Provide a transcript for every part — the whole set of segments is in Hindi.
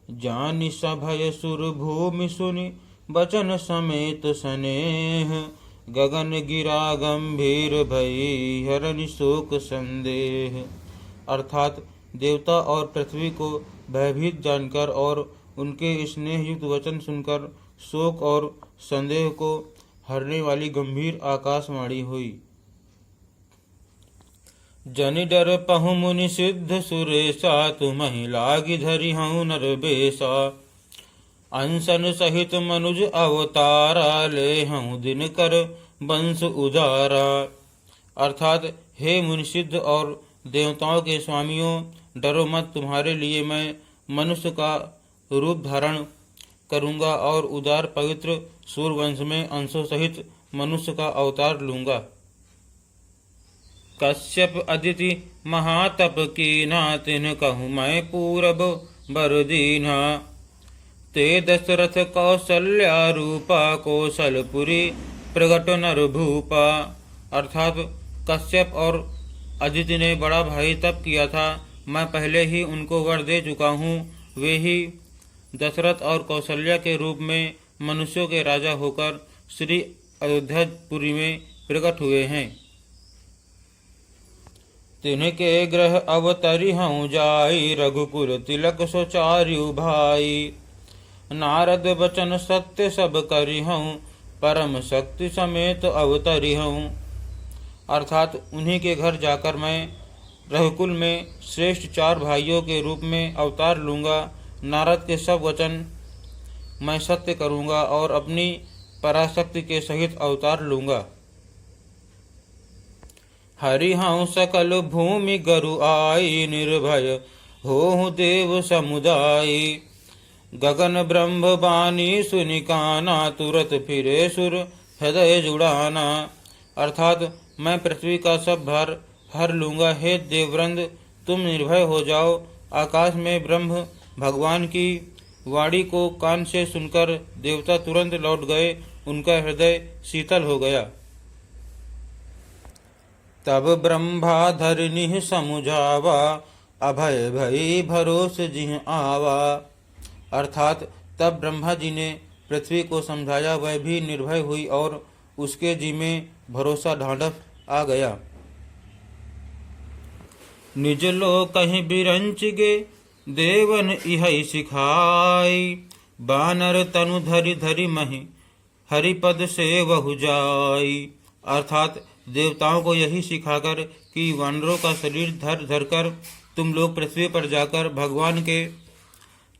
जानि सभय सुर भूमि सुनि बचन समेत स्नेह। गगन गिरा गंभीर भई हरनि शोक संदेह। अर्थात देवता और पृथ्वी को भयभीत जानकर और उनके स्नेह युक्त वचन सुनकर शोक और संदेह को हरने वाली गंभीर आकाशवाणी हुई। जनि डर पहु मुनि सिद्ध सुरेशा तुम्हि लागी धरि हूँ नर बेसा। अंसन सहित मनुज अवतारा ले हूँ दिन कर वंश उदारा। अर्थात हे मुनिसिद्ध और देवताओं के स्वामियों, डरो मत, तुम्हारे लिए मैं मनुष्य का रूप धारण करूंगा और उदार पवित्र सूर्यवंश में अंशों सहित मनुष्य का अवतार लूंगा। कश्यप अदिति महातप कीना तिन कहूँ मैं पूरब बर दीना। ते दशरथ कौशल्या रूपा कौशलपुरी प्रगट नर भूपा। अर्थात कश्यप और अदिति ने बड़ा भारी तप किया था, मैं पहले ही उनको वर दे चुका हूँ। वे ही दशरथ और कौशल्या के रूप में मनुष्यों के राजा होकर श्री अयोध्यापुरी में प्रकट हुए हैं। तिनके ग्रह अवतरी हूँ जाई रघुकुल तिलक सुचार्यु भाई। नारद बचन सत्य सब करी हूँ परम शक्ति समेत अवतरी हूँ। अर्थात उन्हीं के घर जाकर मैं रघुकुल में श्रेष्ठ 4 भाइयों के रूप में अवतार लूँगा। नारद के सब वचन मैं सत्य करूँगा और अपनी पराशक्ति के सहित अवतार लूँगा। हरि हूँ सकल भूमि गरु आई निर्भय हो देव समुदाय। गगन ब्रह्म बानी सुनिकाना तुरत फिरे सुर हृदय जुड़ाना। अर्थात मैं पृथ्वी का सब भार हर लूँगा। हे देववृंद, तुम निर्भय हो जाओ। आकाश में ब्रह्म भगवान की वाणी को कान से सुनकर देवता तुरंत लौट गए, उनका हृदय शीतल हो गया। तब ब्रह्मा धरनी समुझावा अभय भई भरोस जिह आवा। अर्थात तब ब्रह्मा जी ने पृथ्वी को समझाया, वह भी निर्भय हुई और उसके जी में भरोसा ढांढस आ गया। निज लोक कहीं बिरंच गे देवन इहै सिखाई। बानर तनु धरि धरि महि हरिपद से वहु जाई। अर्थात देवताओं को यही सिखाकर कि वानरों का शरीर धर धर कर तुम लोग पृथ्वी पर जाकर भगवान के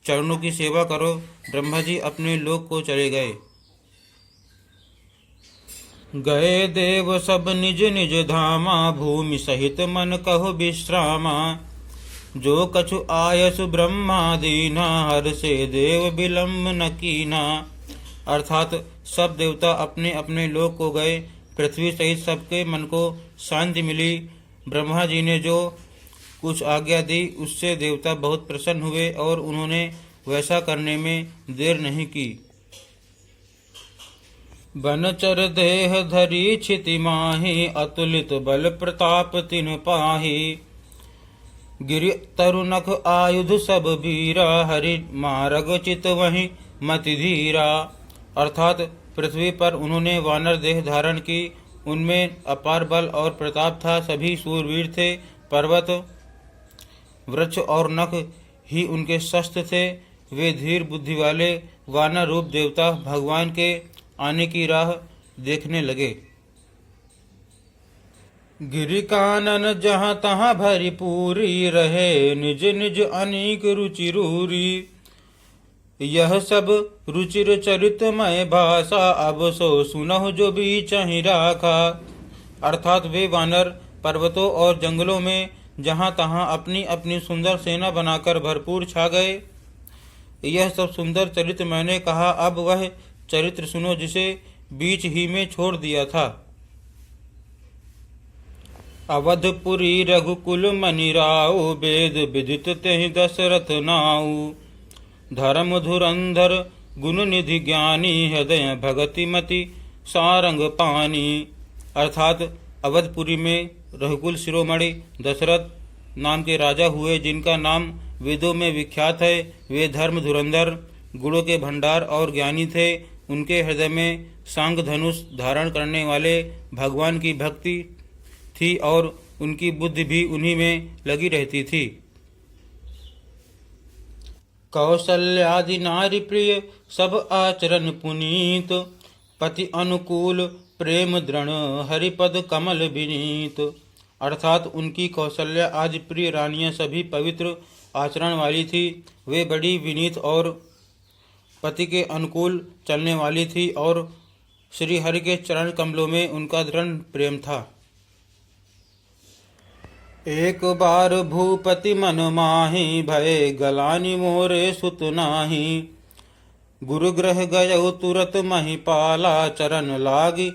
चरणों की सेवा करो। ब्रह्मा जी अपने लोक को चले गए। गए देव सब निज निज धामा भूमि सहित मन कहो विश्रामा। जो कछु आयस ब्रह्मा दीना हर से देव विलम्ब न कीना। अर्थात सब देवता अपने अपने लोक को गए। पृथ्वी सहित सबके मन को शांति मिली। ब्रह्मा जी ने जो कुछ आज्ञा दी उससे देवता बहुत प्रसन्न हुए और उन्होंने वैसा करने में देर नहीं की। बनचर देह धरी क्षिति माही अतुलित बल प्रताप तिन पाही। गिरि तरुनख आयुध सब वीरा हरि मारग चित वहीं मति धीरा। अर्थात पृथ्वी पर उन्होंने वानर देह धारण की, उनमें अपार बल और प्रताप था। सभी सूरवीर थे। पर्वत वृक्ष और नख ही उनके शस्त्र थे। वे धीर बुद्धि वाले वानर रूप देवता भगवान के आने की राह देखने लगे। गिरि कानन जहाँ तहाँ भरी पूरी रहे निज निज अनेक रुचि रूरी। यह सब रुचिर चरितमय भाषा अब सो सुनहु जो बीच ही राखा। अर्थात वे वानर पर्वतों और जंगलों में जहाँ तहाँ अपनी अपनी सुंदर सेना बनाकर भरपूर छा गए। यह सब सुंदर चरित्र मैंने कहा, अब वह चरित्र सुनो जिसे बीच ही में छोड़ दिया था। अवधपुरी रघुकुल मनि राउ वेद विदित तेहि दशरथ नाउ। धर्म धुरंधर गुण निधि ज्ञानी हृदय भगति मति सारंग पानी। अर्थात अवधपुरी में रघुकुल शिरोमणि दशरथ नाम के राजा हुए, जिनका नाम वेदों में विख्यात है। वे धर्म धुरंधर, गुणों के भंडार और ज्ञानी थे। उनके हृदय में सांग धनुष धारण करने वाले भगवान की भक्ति थी और उनकी बुद्धि भी उन्हीं में लगी रहती थी। कौशल्यादि नारी प्रिय सब आचरण पुनीत, पति अनुकूल प्रेम दृढ़ हरिपद कमल विनीत। अर्थात उनकी कौशल्या आदि प्रिय रानियां सभी पवित्र आचरण वाली थी। वे बड़ी विनीत और पति के अनुकूल चलने वाली थी और श्री हरि के चरण कमलों में उनका दृढ़ प्रेम था। एक बार भूपति मन माही, भय गलानी मोरे सुत नाही। गुरु ग्रह गयो तुरत महिपाला, चरण लागी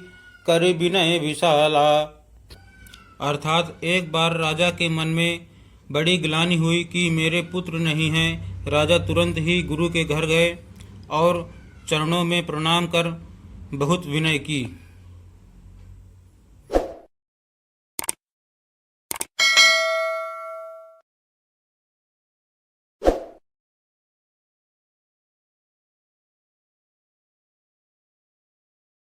कर विनय विशाला। अर्थात एक बार राजा के मन में बड़ी ग्लानि हुई कि मेरे पुत्र नहीं हैं। राजा तुरंत ही गुरु के घर गए और चरणों में प्रणाम कर बहुत विनय की।